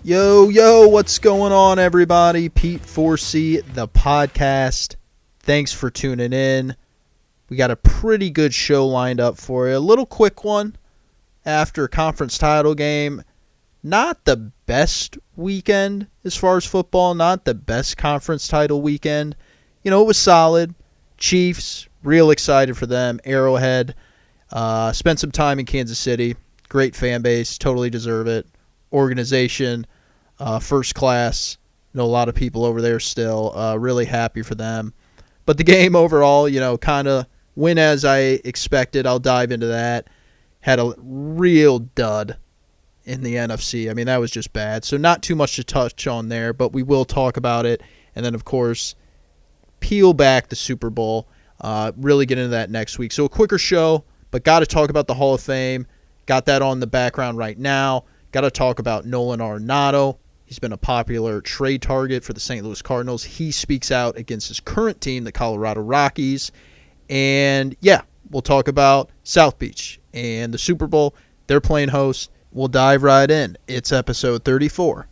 Yo, what's going on, everybody? Pete Forsey, the podcast. Thanks for tuning in. We got a pretty good show lined up for you. A little quick one after conference title game. Not the best weekend as far as football. Not the best conference title weekend. It was solid. Chiefs, real excited for them. Arrowhead. Spent some time in Kansas City. Great fan base. Totally deserve it. Organization, first class. Know a lot of people over there still. Really happy for them. But the game overall, kind of went as I expected. I'll dive into that. Had a real dud in the NFC. I mean, that was just bad. So not too much to touch on there, but we will talk about it. And then, of course, peel back the Super Bowl. Really get into that next week. So a quicker show, but got to talk about the Hall of Fame. Got that on the background right now. Got to talk about Nolan Arenado. He's been a popular trade target for the St. Louis Cardinals. He speaks out against his current team, the Colorado Rockies. And, yeah, we'll talk about South Beach and the Super Bowl. They're playing host. We'll dive right in. It's episode 34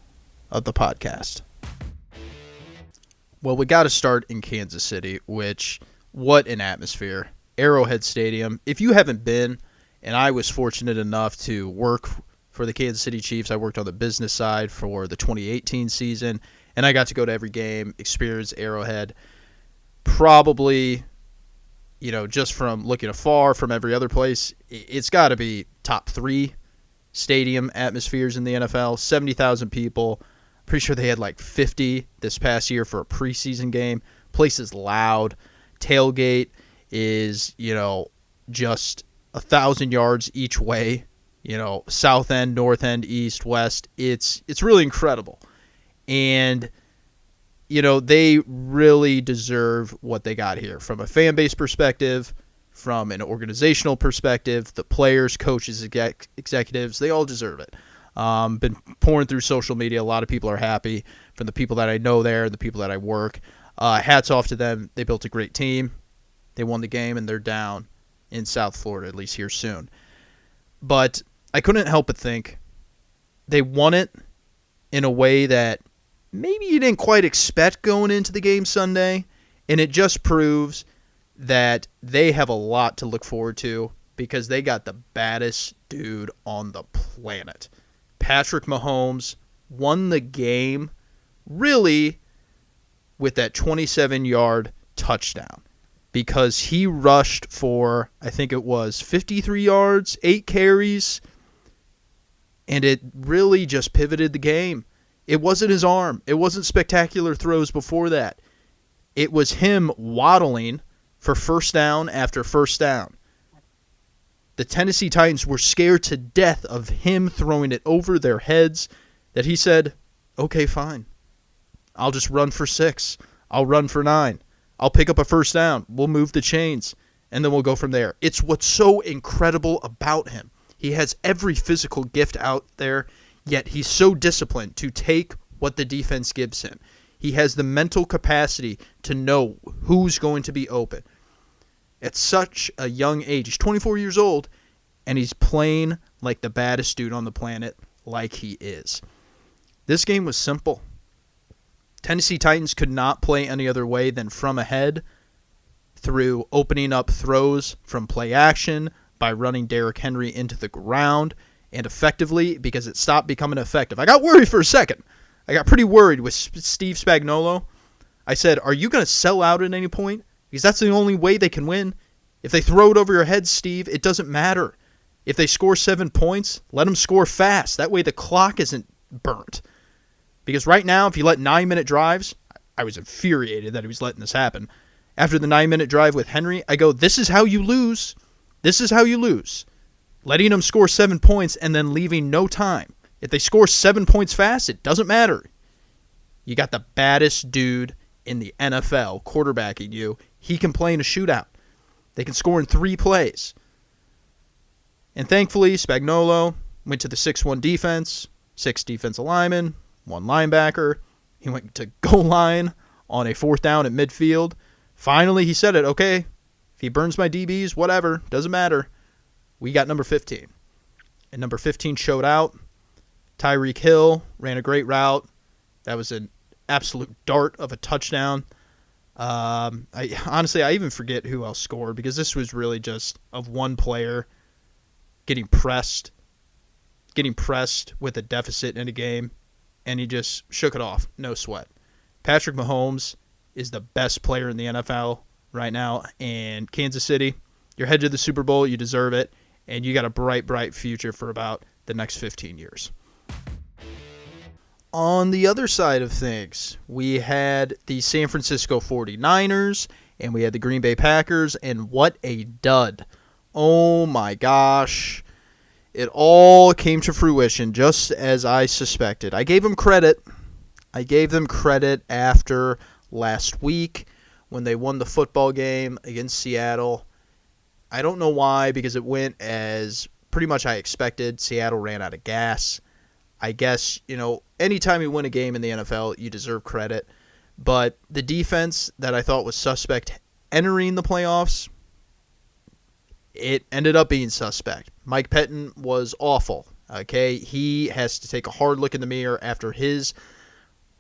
of the podcast. Well, we got to start in Kansas City, which, what an atmosphere. Arrowhead Stadium. If you haven't been, and I was fortunate enough to work for the Kansas City Chiefs. I worked on the business side for the 2018 season, and I got to go to every game, experience Arrowhead. Probably, just from looking afar from every other place, it's got to be top 3 stadium atmospheres in the NFL. 70,000 people. Pretty sure they had like 50 this past year for a preseason game. Place is loud. Tailgate is, just 1,000 yards each way. South end, north end, east, west. It's really incredible. And, they really deserve what they got here. From a fan base perspective, from an organizational perspective, the players, coaches, executives, they all deserve it. Been pouring through social media. A lot of people are happy. From the people that I know there, the people that I work. Hats off to them. They built a great team. They won the game, and they're down in South Florida, at least here soon. But I couldn't help but think they won it in a way that maybe you didn't quite expect going into the game Sunday, and it just proves that they have a lot to look forward to because they got the baddest dude on the planet. Patrick Mahomes won the game really with that 27-yard touchdown. Because he rushed for, I think it was 53 yards, 8 carries, and it really just pivoted the game. It wasn't his arm. It wasn't spectacular throws before that. It was him waddling for first down after first down. The Tennessee Titans were scared to death of him throwing it over their heads that he said, okay, fine. I'll just run for 6. I'll run for 9. I'll pick up a first down. We'll move the chains, and then we'll go from there. It's what's so incredible about him. He has every physical gift out there, yet he's so disciplined to take what the defense gives him. He has the mental capacity to know who's going to be open. At such a young age, he's 24 years old, and he's playing like the baddest dude on the planet, like he is. This game was simple. Tennessee Titans could not play any other way than from ahead through opening up throws from play action by running Derrick Henry into the ground and effectively because it stopped becoming effective. I got worried for a second. I got pretty worried with Steve Spagnuolo. I said, are you going to sell out at any point? Because that's the only way they can win. If they throw it over your head, Steve, it doesn't matter. If they score 7 points, let them score fast. That way the clock isn't burnt. Because right now, if you let 9-minute drives, I was infuriated that he was letting this happen. After the 9-minute drive with Henry, I go, this is how you lose. This is how you lose. Letting them score 7 points and then leaving no time. If they score 7 points fast, it doesn't matter. You got the baddest dude in the NFL quarterbacking you. He can play in a shootout. They can score in 3 plays. And thankfully, Spagnuolo went to the 6-1 defense, 6 defensive linemen, 1 linebacker. He went to goal line on a 4th down at midfield. Finally, he said it, okay, if he burns my DBs, whatever, doesn't matter. We got number 15. And number 15 showed out. Tyreek Hill ran a great route. That was an absolute dart of a touchdown. I even forget who else scored because this was really just of one player getting pressed with a deficit in a game, and he just shook it off. No sweat. Patrick Mahomes is the best player in the NFL right now, and Kansas City, you're headed to the Super Bowl. You deserve it, and you got a bright, bright future for about the next 15 years. On the other side of things, we had the San Francisco 49ers, and we had the Green Bay Packers, and what a dud. Oh my gosh. It all came to fruition just as I suspected. I gave them credit. After last week when they won the football game against Seattle. I don't know why, because it went as pretty much I expected. Seattle ran out of gas. I guess, anytime you win a game in the NFL, you deserve credit. But the defense that I thought was suspect entering the playoffs, it ended up being suspect. Mike Pettin was awful. Okay, he has to take a hard look in the mirror after his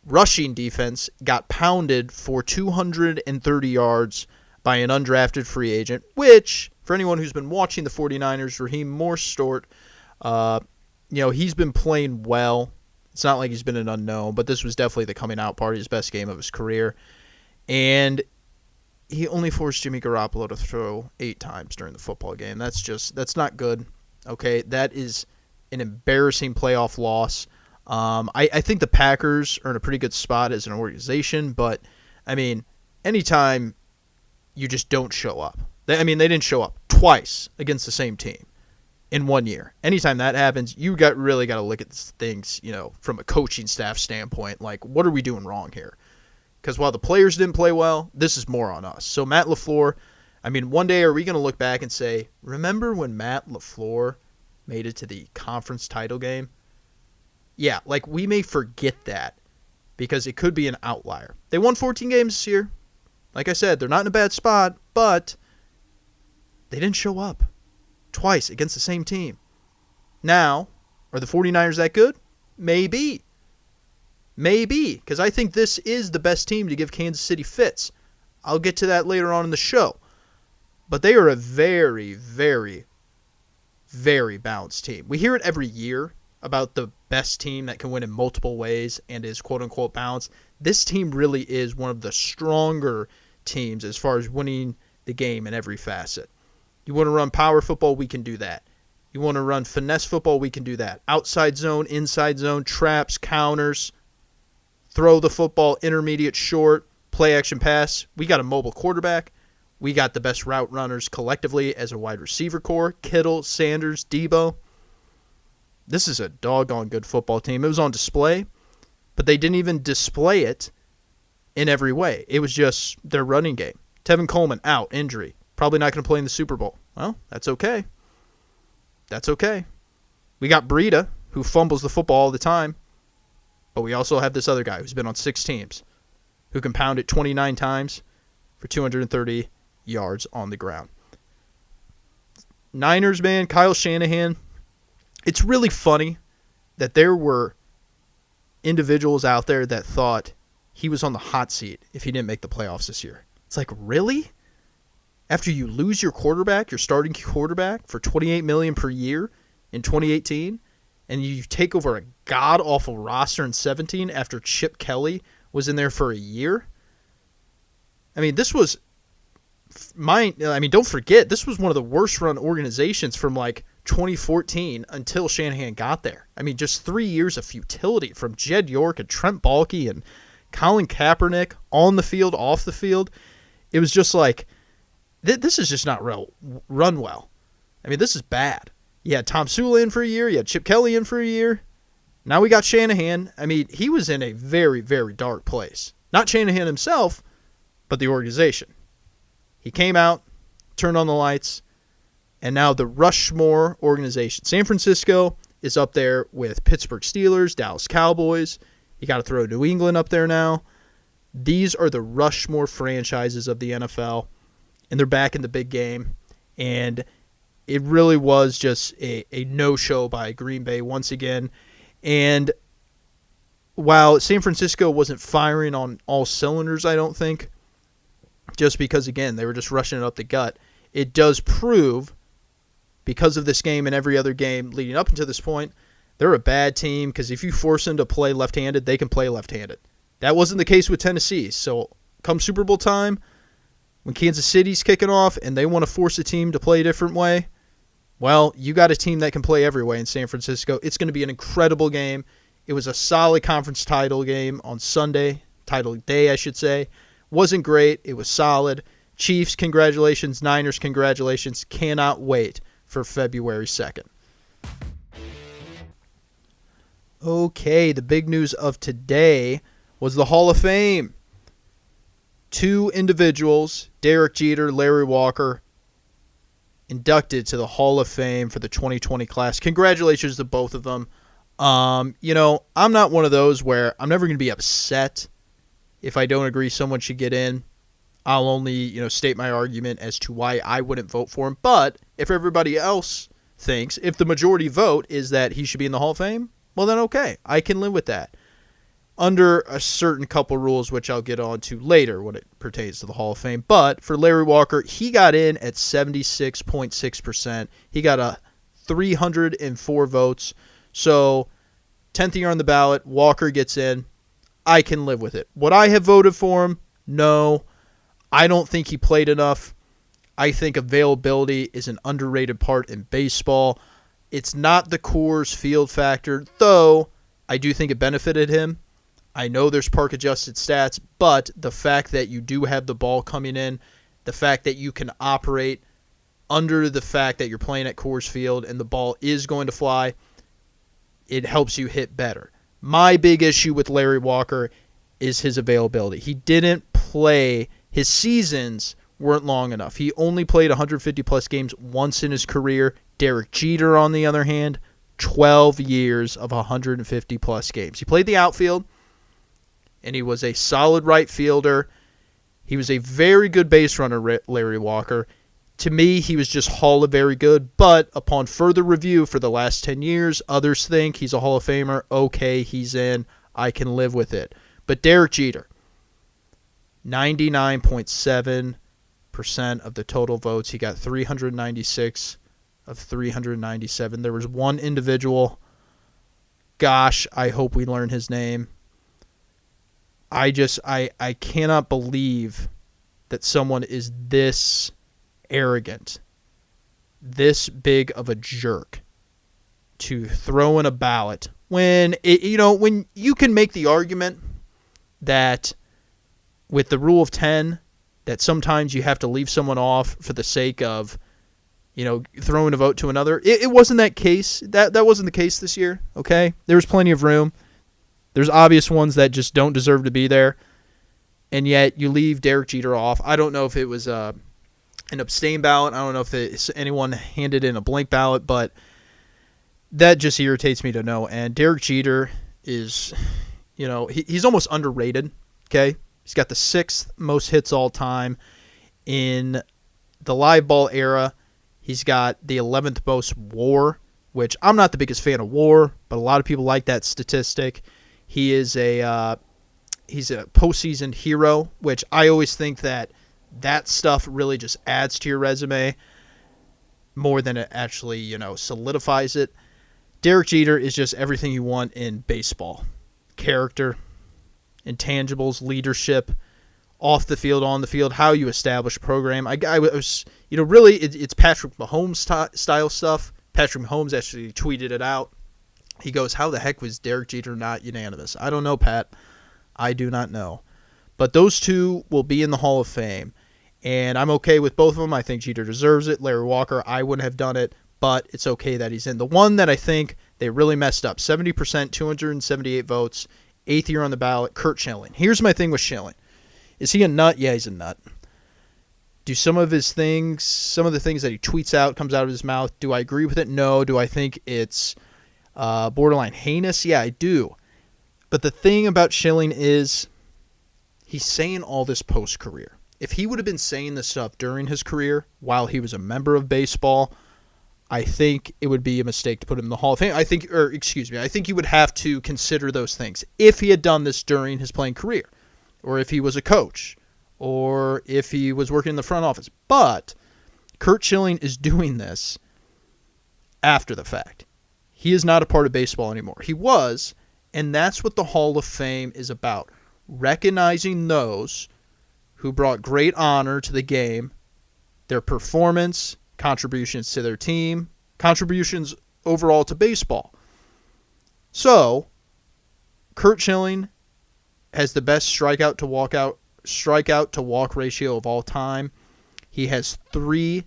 rushing defense got pounded for 230 yards by an undrafted free agent, which, for anyone who's been watching the 49ers, Raheem Mostert, he's been playing well. It's not like he's been an unknown, but this was definitely the coming out party, his best game of his career. And he only forced Jimmy Garoppolo to throw 8 times during the football game. That's not good. Okay, that is an embarrassing playoff loss. I think the Packers are in a pretty good spot as an organization, but, anytime you just don't show up. They didn't show up twice against the same team in 1 year. Anytime that happens, you really got to look at things, from a coaching staff standpoint. Like, what are we doing wrong here? Because while the players didn't play well, this is more on us. So Matt LaFleur, one day are we going to look back and say, remember when Matt LaFleur made it to the conference title game? Yeah, we may forget that because it could be an outlier. They won 14 games this year. Like I said, they're not in a bad spot, but they didn't show up twice against the same team. Now, are the 49ers that good? Maybe. Because I think this is the best team to give Kansas City fits. I'll get to that later on in the show. But they are a very, very, very balanced team. We hear it every year about the best team that can win in multiple ways and is quote-unquote balanced. This team really is one of the stronger teams as far as winning the game in every facet. You want to run power football, we can do that. You want to run finesse football, we can do that. Outside zone, inside zone, traps, counters, throw the football, intermediate, short, play action pass. We got a mobile quarterback. We got the best route runners collectively as a wide receiver core. Kittle, Sanders, Debo. This is a doggone good football team. It was on display, but they didn't even display it in every way. It was just their running game. Tevin Coleman out, injury. Probably not going to play in the Super Bowl. Well, that's okay. We got Breida, who fumbles the football all the time, but we also have this other guy who's been on 6 teams, who can pound it 29 times for 230 yards on the ground. Niners, man, Kyle Shanahan. It's really funny that there were individuals out there that thought he was on the hot seat if he didn't make the playoffs this year. It's like, really? After you lose your quarterback, your starting quarterback, for $28 million per year in 2018, and you take over a god-awful roster in 2017 after Chip Kelly was in there for a year? This was don't forget, this was one of the worst-run organizations from, 2014 until Shanahan got there. Just 3 years of futility from Jed York and Trent Baalke and Colin Kaepernick on the field, off the field. It was just like, this is just not run well. This is bad. You had Tom Sula in for a year. You had Chip Kelly in for a year. Now we got Shanahan. He was in a very, very dark place. Not Shanahan himself, but the organization. He came out, turned on the lights, and now the Rushmore organization. San Francisco is up there with Pittsburgh Steelers, Dallas Cowboys. You got to throw New England up there now. These are the Rushmore franchises of the NFL, and they're back in the big game. And it really was just a no-show by Green Bay once again. And while San Francisco wasn't firing on all cylinders, I don't think, just because, again, they were just rushing it up the gut, it does prove, because of this game and every other game leading up until this point, they're a bad team, because if you force them to play left-handed, they can play left-handed. That wasn't the case with Tennessee. So come Super Bowl time, when Kansas City's kicking off and they want to force a team to play a different way, well, you got a team that can play every way in San Francisco. It's going to be an incredible game. It was a solid conference title game on Sunday, title day, I should say. Wasn't great. It was solid. Chiefs, congratulations. Niners, congratulations. Cannot wait for February 2nd. Okay, the big news of today was the Hall of Fame. Two individuals, Derek Jeter, Larry Walker, inducted to the Hall of Fame for the 2020 class. Congratulations to both of them. I'm not one of those where I'm never going to be upset if I don't agree someone should get in. I'll only, state my argument as to why I wouldn't vote for him. But if everybody else thinks, if the majority vote is that he should be in the Hall of Fame, well then okay, I can live with that. Under a certain couple rules, which I'll get on to later when it pertains to the Hall of Fame. But for Larry Walker, he got in at 76.6%. He got 304 votes. So 10th year on the ballot, Walker gets in. I can live with it. Would I have voted for him? No. I don't think he played enough. I think availability is an underrated part in baseball. It's not the Coors Field factor, though I do think it benefited him. I know there's park-adjusted stats, but the fact that you do have the ball coming in, the fact that you can operate under the fact that you're playing at Coors Field and the ball is going to fly, it helps you hit better. My big issue with Larry Walker is his availability. He didn't play. His seasons weren't long enough. He only played 150-plus games once in his career. Derek Jeter, on the other hand, 12 years of 150-plus games. He played the outfield, and he was a solid right fielder. He was a very good base runner, Larry Walker. To me, he was just Hall of Very Good, but upon further review for the last 10 years, others think he's a Hall of Famer. Okay, he's in. I can live with it. But Derek Jeter, 99.7% of the total votes. He got 396 of 397. There was one individual. Gosh, I hope we learn his name. I cannot believe that someone is this arrogant, this big of a jerk to throw in a ballot when when you can make the argument that with the rule of 10 that sometimes you have to leave someone off for the sake of throwing a vote to another. It wasn't that case. That wasn't the case this year. Okay, there was plenty of room. There's obvious ones that just don't deserve to be there, and yet you leave Derek Jeter off. I don't know if it was an abstain ballot. I don't know if anyone handed in a blank ballot, but that just irritates me to no end. Derek Jeter is, he's almost underrated, okay? He's got the 6th most hits all time. In the live ball era, he's got the 11th most WAR, which I'm not the biggest fan of WAR, but a lot of people like that statistic. He is he's a postseason hero, which I always think that stuff really just adds to your resume more than it actually, solidifies it. Derek Jeter is just everything you want in baseball. Character, intangibles, leadership, off the field, on the field, how you establish a program. I was, really it's Patrick Mahomes style stuff. Patrick Mahomes actually tweeted it out. He goes, how the heck was Derek Jeter not unanimous? I don't know, Pat. I do not know. But those two will be in the Hall of Fame. And I'm okay with both of them. I think Jeter deserves it. Larry Walker, I wouldn't have done it, but it's okay that he's in. The one that I think they really messed up, 70%, 278 votes, 8th year on the ballot, Curt Schilling. Here's my thing with Schilling. Is he a nut? Yeah, he's a nut. Do some of the things that he tweets out, comes out of his mouth, do I agree with it? No. Do I think it's borderline heinous? Yeah, I do. But the thing about Schilling is he's saying all this post-career. If he would have been saying this stuff during his career while he was a member of baseball, I think it would be a mistake to put him in the Hall of Fame. I think you would have to consider those things if he had done this during his playing career, or if he was a coach, or if he was working in the front office. But Curt Schilling is doing this after the fact. He is not a part of baseball anymore. He was, and that's what the Hall of Fame is about. Recognizing those who brought great honor to the game, their performance, contributions to their team, contributions overall to baseball. So, Curt Schilling has the best strikeout to walk ratio of all time. He has 3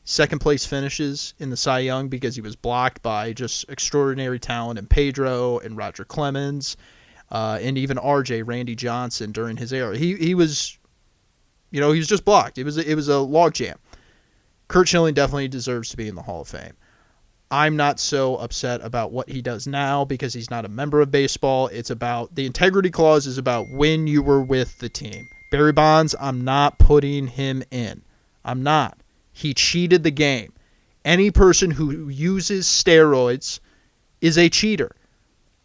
second place finishes in the Cy Young because he was blocked by just extraordinary talent in Pedro and Roger Clemens, and even RJ, Randy Johnson, during his era. He was, he was just blocked. It was a logjam. Curt Schilling definitely deserves to be in the Hall of Fame. I'm not so upset about what he does now because he's not a member of baseball. It's about the integrity clause is about when you were with the team. Barry Bonds, I'm not putting him in. I'm not. He cheated the game. Any person who uses steroids is a cheater.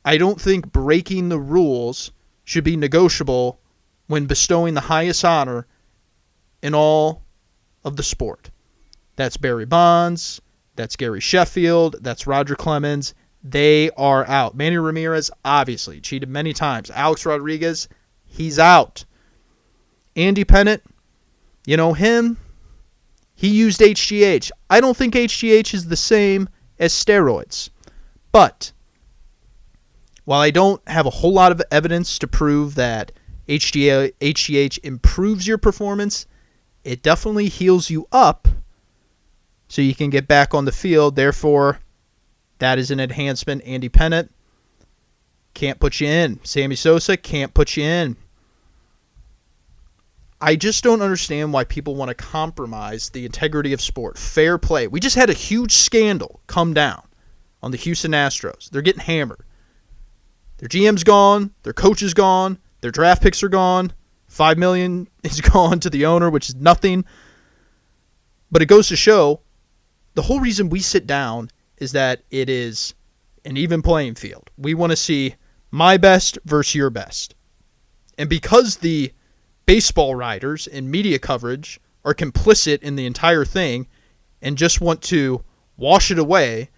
I don't think breaking the rules should be negotiable when bestowing the highest honor in all of the sport. That's Barry Bonds. That's Gary Sheffield. That's Roger Clemens. They are out. Manny Ramirez, obviously, cheated many times. Alex Rodriguez, he's out. Andy Pettitte, him, he used HGH. I don't think HGH is the same as steroids. But while I don't have a whole lot of evidence to prove that HGH improves your performance, it definitely heals you up so you can get back on the field. Therefore, that is an enhancement. Andy Pettitte can't put you in. Sammy Sosa can't put you in. I just don't understand why people want to compromise the integrity of sport. Fair play. We just had a huge scandal come down on the Houston Astros. They're getting hammered. Their GM's gone. Their coach is gone. Their draft picks are gone. $5 million is gone to the owner, which is nothing. But it goes to show the whole reason we sit down is that it is an even playing field. We want to see my best versus your best. And because the baseball writers and media coverage are complicit in the entire thing and just want to wash it away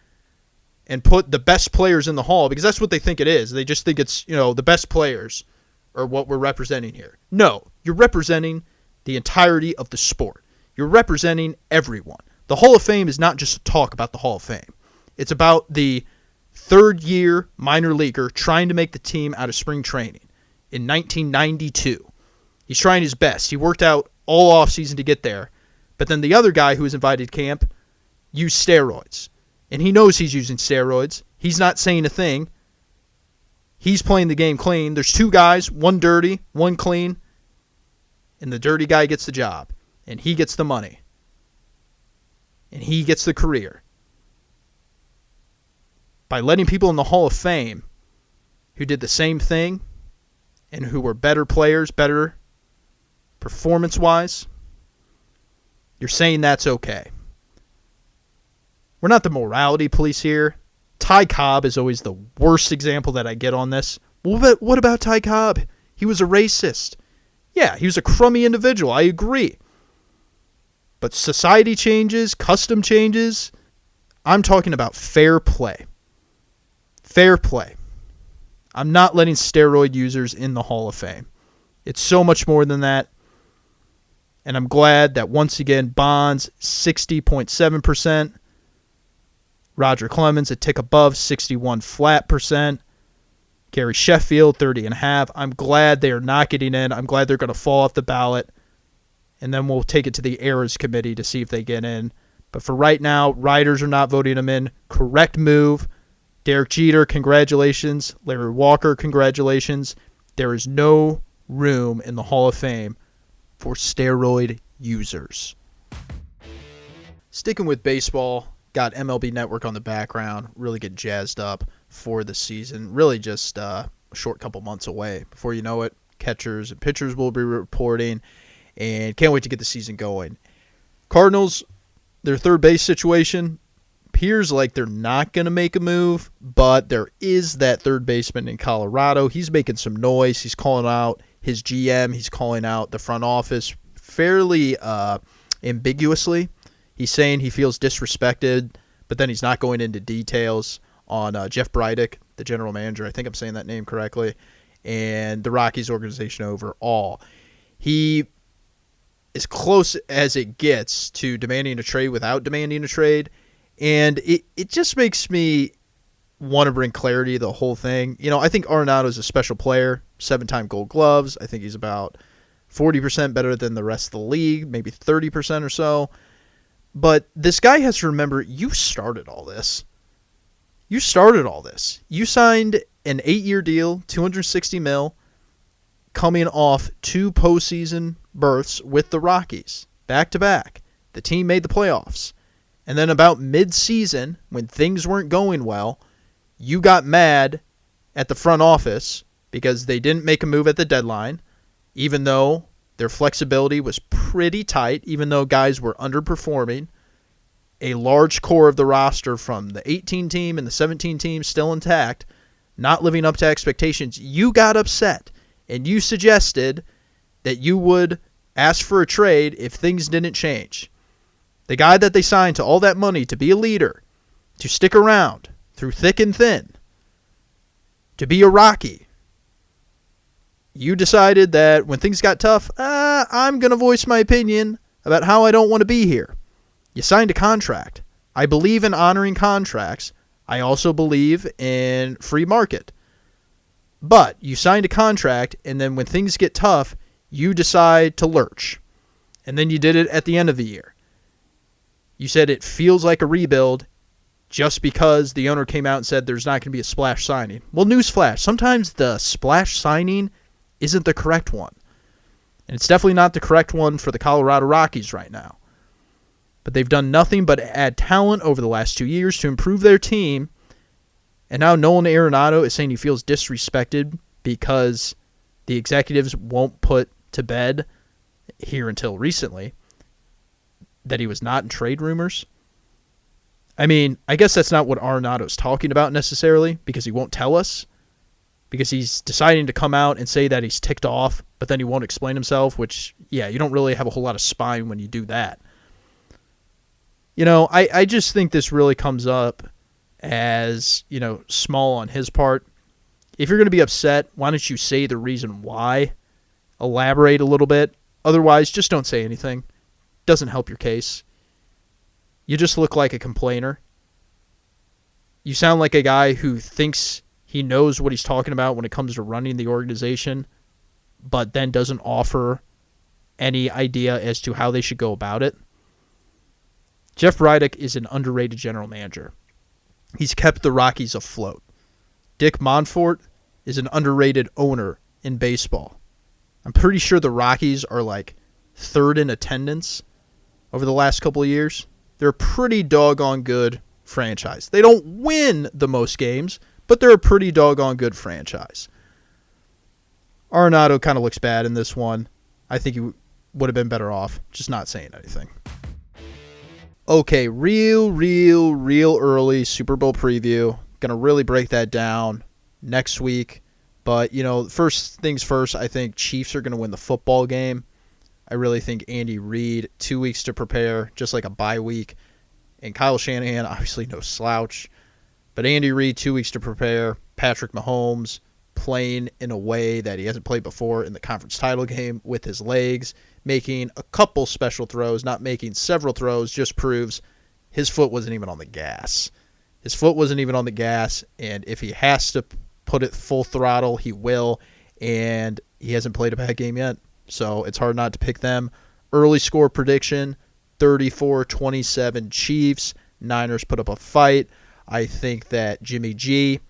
and put the best players in the hall, because that's what they think it is. They just think it's, the best players are what we're representing here. No, you're representing the entirety of the sport. You're representing everyone. The Hall of Fame is not just a talk about the Hall of Fame. It's about the third-year minor leaguer trying to make the team out of spring training in 1992. He's trying his best. He worked out all offseason to get there. But then the other guy who was invited to camp used steroids. And he knows he's using steroids. He's not saying a thing. He's playing the game clean. There's 2 guys, one dirty, one clean. And the dirty guy gets the job. And he gets the money. And he gets the career. By letting people in the Hall of Fame who did the same thing and who were better players, better performance-wise, you're saying that's okay. We're not the morality police here. Ty Cobb is always the worst example that I get on this. Well, but what about Ty Cobb? He was a racist. Yeah, he was a crummy individual. I agree. But society changes, custom changes. I'm talking about fair play. Fair play. I'm not letting steroid users in the Hall of Fame. It's so much more than that. And I'm glad that once again, Bonds, 60.7%. Roger Clemens, a tick above 61 flat percent. Gary Sheffield, 30.5. I'm glad they are not getting in. I'm glad they're going to fall off the ballot. And then we'll take it to the Errors Committee to see if they get in. But for right now, writers are not voting them in. Correct move. Derek Jeter, congratulations. Larry Walker, congratulations. There is no room in the Hall of Fame for steroid users. Sticking with baseball, got MLB Network on the background, really get jazzed up for the season. Really just a short couple months away. Before you know it, catchers and pitchers will be reporting, and can't wait to get the season going. Cardinals, their third base situation, appears like they're not going to make a move, but there is that third baseman in Colorado. He's making some noise. He's calling out his GM. He's calling out the front office fairly ambiguously. He's saying he feels disrespected, but then he's not going into details on Jeff Breidick, the general manager. I think I'm saying that name correctly. And the Rockies organization overall. He is close as it gets to demanding a trade without demanding a trade. And it just makes me want to bring clarity to the whole thing. You know, I think Arenado is a special player, 7-time Gold Gloves. I think he's about 40% better than the rest of the league, maybe 30% or so. But this guy has to remember, you started all this. You started all this. You signed an 8-year deal, $260 million, coming off 2 postseason berths with the Rockies, back-to-back. The team made the playoffs. And then about mid-season, when things weren't going well, you got mad at the front office because they didn't make a move at the deadline, even though their flexibility was pretty tight, even though guys were underperforming. A large core of the roster from the 18 team and the 17 team still intact, not living up to expectations. You got upset, and you suggested that you would ask for a trade if things didn't change. The guy that they signed to all that money to be a leader, to stick around through thick and thin, to be a Rocky. You decided that when things got tough, I'm going to voice my opinion about how I don't want to be here. You signed a contract. I believe in honoring contracts. I also believe in free market. But you signed a contract, and then when things get tough, you decide to lurch. And then you did it at the end of the year. You said it feels like a rebuild just because the owner came out and said there's not going to be a splash signing. Well, newsflash, sometimes the splash signing isn't the correct one. And it's definitely not the correct one for the Colorado Rockies right now. But they've done nothing but add talent over the last 2 years to improve their team. And now Nolan Arenado is saying he feels disrespected because the executives won't put to bed here until recently that he was not in trade rumors. I mean, I guess that's not what Arenado's talking about necessarily, because he won't tell us, because he's deciding to come out and say that he's ticked off, but then he won't explain himself, which, yeah, you don't really have a whole lot of spine when you do that. You know, I just think this really comes up as, you know, small on his part. If you're going to be upset, why don't you say the reason why? Elaborate a little bit. Otherwise, just don't say anything. Doesn't help your case. You just look like a complainer. You sound like a guy who thinks he knows what he's talking about when it comes to running the organization, but then doesn't offer any idea as to how they should go about it. Jeff Breidick is an underrated general manager. He's kept the Rockies afloat. Dick Monfort is an underrated owner in baseball. I'm pretty sure the Rockies are like third in attendance over the last couple of years. They're a pretty doggone good franchise. They don't win the most games, but they're a pretty doggone good franchise. Arenado kind of looks bad in this one. I think he would have been better off just not saying anything. Okay, real early Super Bowl preview. Going to really break that down next week. But, you know, first things first, I think Chiefs are going to win the football game. I really think Andy Reid, 2 weeks to prepare, just like a bye week. And Kyle Shanahan, obviously no slouch. But Andy Reid, 2 weeks to prepare. Patrick Mahomes playing in a way that he hasn't played before in the conference title game with his legs. Making a couple special throws, not making several throws, just proves his foot wasn't even on the gas. His foot wasn't even on the gas, and if he has to put it full throttle, he will, and he hasn't played a bad game yet, so it's hard not to pick them. Early score prediction, 34-27 Chiefs. Niners put up a fight. I think that Jimmy G,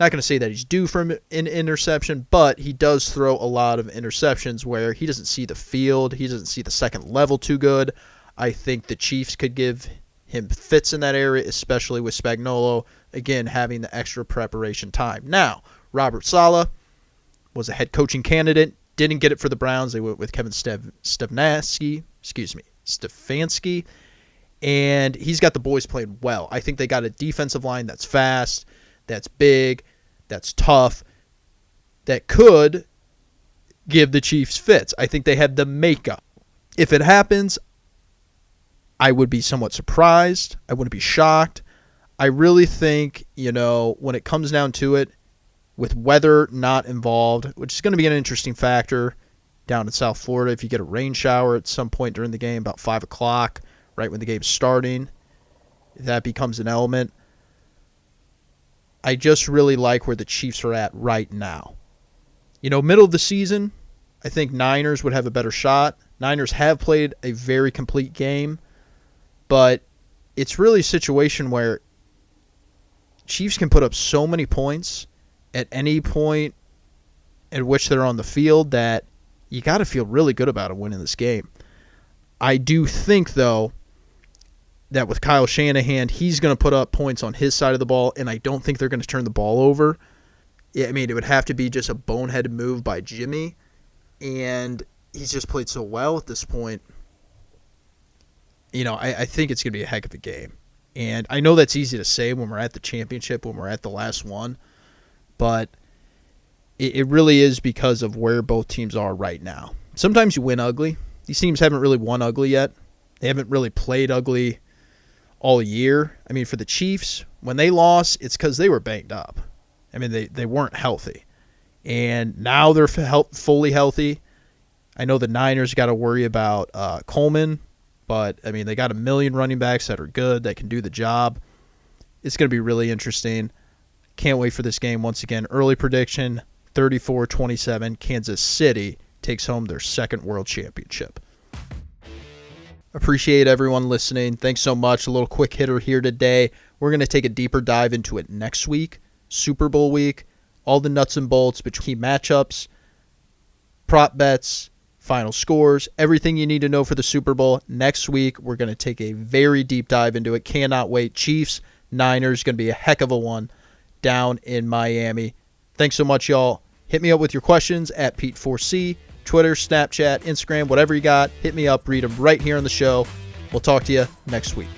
not going to say that he's due for an interception, but he does throw a lot of interceptions where he doesn't see the field. He doesn't see the second level too good. I think the Chiefs could give him fits in that area, especially with Spagnuolo, again, having the extra preparation time. Now, Robert Saleh was a head coaching candidate. Didn't get it for the Browns. They went with Kevin Stefanski. And he's got the boys playing well. I think they got a defensive line that's fast, that's big, that's tough, that could give the Chiefs fits. I think they have the makeup. If it happens, I would be somewhat surprised. I wouldn't be shocked. I really think, when it comes down to it, with weather not involved, which is going to be an interesting factor down in South Florida, if you get a rain shower at some point during the game, about 5 o'clock, right when the game's starting, if that becomes an element. I just really like where the Chiefs are at right now. Middle of the season, I think Niners would have a better shot. Niners have played a very complete game, but it's really a situation where Chiefs can put up so many points at any point at which they're on the field that you got to feel really good about winning this game. I do think, though, that with Kyle Shanahan, he's going to put up points on his side of the ball, and I don't think they're going to turn the ball over. I mean, it would have to be just a boneheaded move by Jimmy, and he's just played so well at this point. I think it's going to be a heck of a game. And I know that's easy to say when we're at the championship, when we're at the last one, but it really is because of where both teams are right now. Sometimes you win ugly. These teams haven't really won ugly yet. They haven't really played ugly all year. I mean, for the Chiefs, when they lost, it's because they were banged up. I mean, they weren't healthy. And now they're fully healthy. I know the Niners got to worry about Coleman, but, I mean, they got a million running backs that are good, that can do the job. It's going to be really interesting. Can't wait for this game. Once again, early prediction, 34-27. Kansas City takes home their second world championship. Appreciate everyone listening. Thanks so much. A little quick hitter here today. We're going to take a deeper dive into it next week, Super Bowl week, all the nuts and bolts between matchups, prop bets, final scores, everything you need to know for the Super Bowl. Next week, we're going to take a very deep dive into it. Cannot wait. Chiefs, Niners, going to be a heck of a one down in Miami. Thanks so much, y'all. Hit me up with your questions at Pete4C, Twitter, Snapchat, Instagram, whatever you got. Hit me up. Read them right here on the show. We'll talk to you next week.